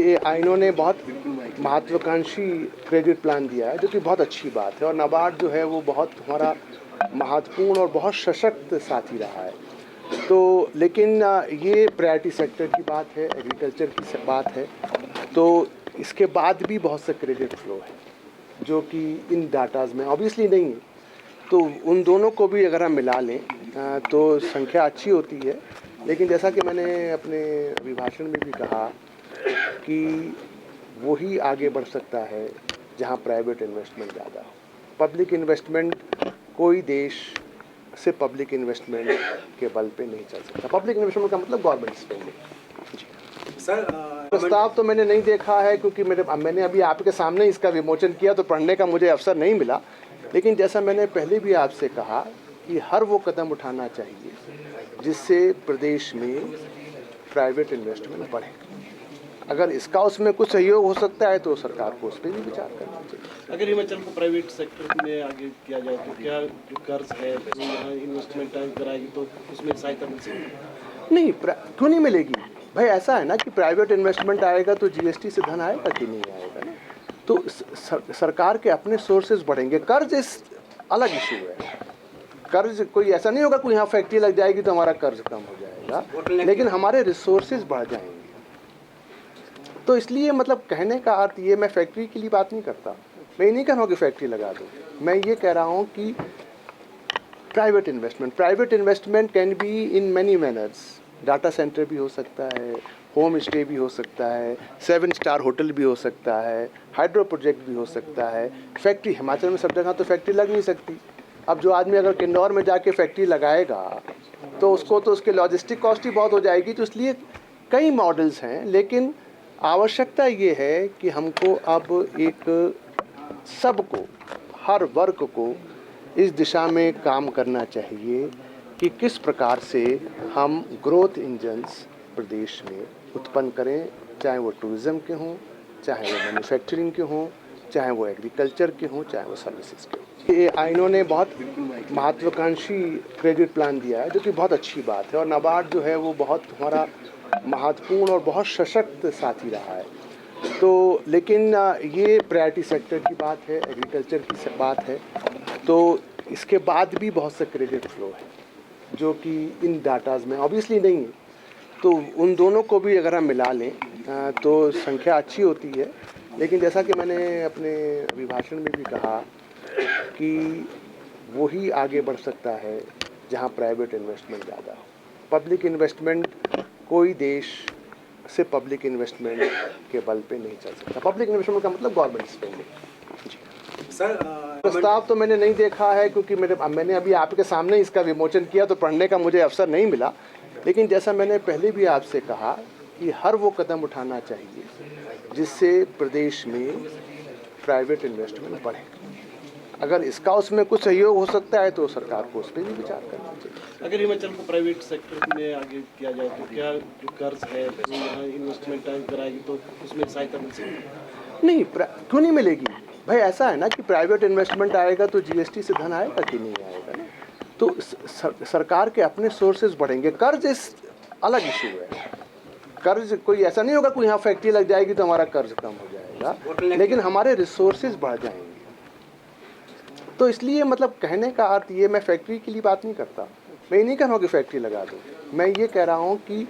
ये आइनों ने बहुत महत्वाकांक्षी क्रेडिट प्लान दिया है, जो कि बहुत अच्छी बात है। और नाबार्ड जो है वो बहुत हमारा महत्वपूर्ण और बहुत सशक्त साथी रहा है। तो लेकिन ये प्रायोरिटी सेक्टर की बात है, एग्रीकल्चर की बात है, तो इसके बाद भी बहुत सा क्रेडिट फ्लो है जो कि इन डाटाज में ऑब्वियसली नहीं है। तो उन दोनों को भी अगर हम मिला लें तो संख्या अच्छी होती है। लेकिन जैसा कि मैंने अपने अभिभाषण में भी कहा कि वही आगे बढ़ सकता है जहां प्राइवेट इन्वेस्टमेंट ज़्यादा हो। पब्लिक इन्वेस्टमेंट, कोई देश से पब्लिक इन्वेस्टमेंट के बल पे नहीं चल सकता। पब्लिक इन्वेस्टमेंट का मतलब गवर्नमेंट स्पेंडिंग। सर प्रस्ताव तो मैंने नहीं देखा है, क्योंकि मैंने अभी आपके सामने इसका विमोचन किया, तो पढ़ने का मुझे अवसर नहीं मिला। लेकिन जैसा मैंने पहले भी आपसे कहा कि हर वो कदम उठाना चाहिए जिससे प्रदेश में प्राइवेट इन्वेस्टमेंट बढ़े। अगर इसका उसमें कुछ सहयोग हो सकता है तो सरकार को उस पर भी विचार करना चाहिए। अगर हिमाचल को प्राइवेट सेक्टर में आगे किया जाए तो क्या जो कर्ज है यहाँ इन्वेस्टमेंट अगर आएगी तो उसमें सहायता मिल सकती? नहीं, क्यों नहीं मिलेगी भाई? ऐसा है ना कि प्राइवेट इन्वेस्टमेंट आएगा तो जीएसटी से धन आएगा कि नहीं आएगा ना। तो सरकार के अपने सोर्सेज बढ़ेंगे। कर्ज इस अलग इशू है। कर्ज कोई ऐसा नहीं होगा कोई यहाँ फैक्ट्री लग जाएगी तो हमारा कर्ज कम हो जाएगा, लेकिन हमारे रिसोर्सेज बढ़ जाएंगे। तो इसलिए मतलब कहने का अर्थ ये, मैं फैक्ट्री के लिए बात नहीं करता, मैं ये नहीं कह रहा हूँ कि फैक्ट्री लगा दो। मैं ये कह रहा हूँ कि private investment can be in many manners. Data centre भी हो सकता है, होम स्टे भी हो सकता है, 7 स्टार होटल भी हो सकता है, हाइड्रो प्रोजेक्ट भी हो सकता है। फैक्ट्री हिमाचल में सब जगह तो फैक्ट्री लग नहीं सकती। अब जो आदमी अगर किन्नौर में जाके फैक्ट्री लगाएगा तो उसको तो उसके लॉजिस्टिक कॉस्ट ही बहुत हो जाएगी। तो इसलिए कई मॉडल्स हैं, लेकिन आवश्यकता ये है कि हमको अब एक सबको, हर वर्ग को इस दिशा में काम करना चाहिए कि किस प्रकार से हम ग्रोथ इंजन्स प्रदेश में उत्पन्न करें, चाहे वो टूरिज़्म के हों, चाहे वो मैन्युफैक्चरिंग के हों, चाहे वो एग्रीकल्चर के हों, चाहे वो सर्विसेज के हों। ये आइनों ने बहुत महत्वाकांक्षी क्रेडिट प्लान दिया है, जो कि बहुत अच्छी बात है। और नाबार्ड जो है वो बहुत हमारा महत्वपूर्ण और बहुत सशक्त साथी रहा है। तो लेकिन ये प्रायोरिटी सेक्टर की बात है, एग्रीकल्चर की बात है, तो इसके बाद भी बहुत सा क्रेडिट फ्लो है जो कि इन डाटाज में ऑब्वियसली नहीं है। तो उन दोनों को भी अगर हम मिला लें तो संख्या अच्छी होती है। लेकिन जैसा कि मैंने अपने अभिभाषण में भी कहा कि वही आगे बढ़ सकता है जहां प्राइवेट इन्वेस्टमेंट ज़्यादा हो। पब्लिक इन्वेस्टमेंट, कोई देश से पब्लिक इन्वेस्टमेंट के बल पे नहीं चल सकता। पब्लिक इन्वेस्टमेंट का मतलब गवर्नमेंट स्पेंडिंग। सर प्रस्ताव तो मैंने नहीं देखा है, क्योंकि मैंने अभी आपके सामने इसका विमोचन किया, तो पढ़ने का मुझे अवसर नहीं मिला। लेकिन जैसा मैंने पहले भी आपसे कहा कि हर वो कदम उठाना चाहिए जिससे प्रदेश में प्राइवेट इन्वेस्टमेंट बढ़े। अगर इसका उसमें कुछ सहयोग हो सकता है तो सरकार को उस पर भी विचार करना चाहिए। अगर हिमाचल को प्राइवेट सेक्टर में आगे किया जाए तो क्या जो कर्ज है यहाँ इन्वेस्टमेंट अगर आएगी तो उसमें सहायता मिल सकती? नहीं, क्यों नहीं मिलेगी भाई? ऐसा है ना कि प्राइवेट इन्वेस्टमेंट आएगा तो जीएसटी से धन आएगा कि नहीं आएगा ना। तो सरकार के अपने सोर्सेज बढ़ेंगे। कर्ज इस अलग इशू है। कर्ज कोई ऐसा नहीं होगा कोई यहाँ फैक्ट्री लग जाएगी तो हमारा कर्ज कम हो जाएगा, लेकिन हमारे रिसोर्सेज बढ़ जाएंगे। तो इसलिए मतलब कहने का अर्थ ये, मैं फैक्ट्री के लिए बात नहीं करता, मैं ये नहीं कह रहा हूँ कि फैक्ट्री लगा दो। मैं ये कह रहा हूँ कि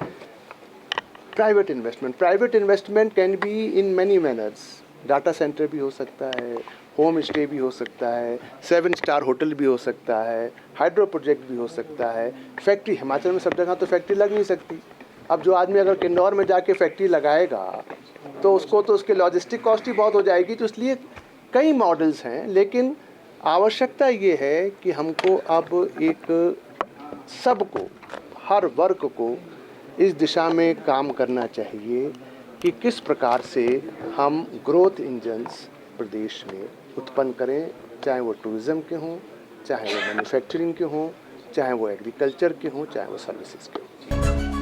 private investment can be in many manners. Data centre भी हो सकता है, होम स्टे भी हो सकता है, 7 स्टार होटल भी हो सकता है, हाइड्रो प्रोजेक्ट भी हो सकता है। फैक्ट्री हिमाचल में सब जगह तो फैक्ट्री लग नहीं सकती। अब जो आदमी अगर किन्नौर में जाके फैक्ट्री लगाएगा तो उसको तो उसके लॉजिस्टिक कॉस्ट ही बहुत हो जाएगी। तो इसलिए कई मॉडल्स हैं, लेकिन आवश्यकता ये है कि हमको अब एक सबको, हर वर्ग को इस दिशा में काम करना चाहिए कि किस प्रकार से हम ग्रोथ इंजन्स प्रदेश में उत्पन्न करें, चाहे वो टूरिज़्म के हों, चाहे वो मैन्युफैक्चरिंग के हों, चाहे वो एग्रीकल्चर के हों, चाहे वो सर्विसेज के हों।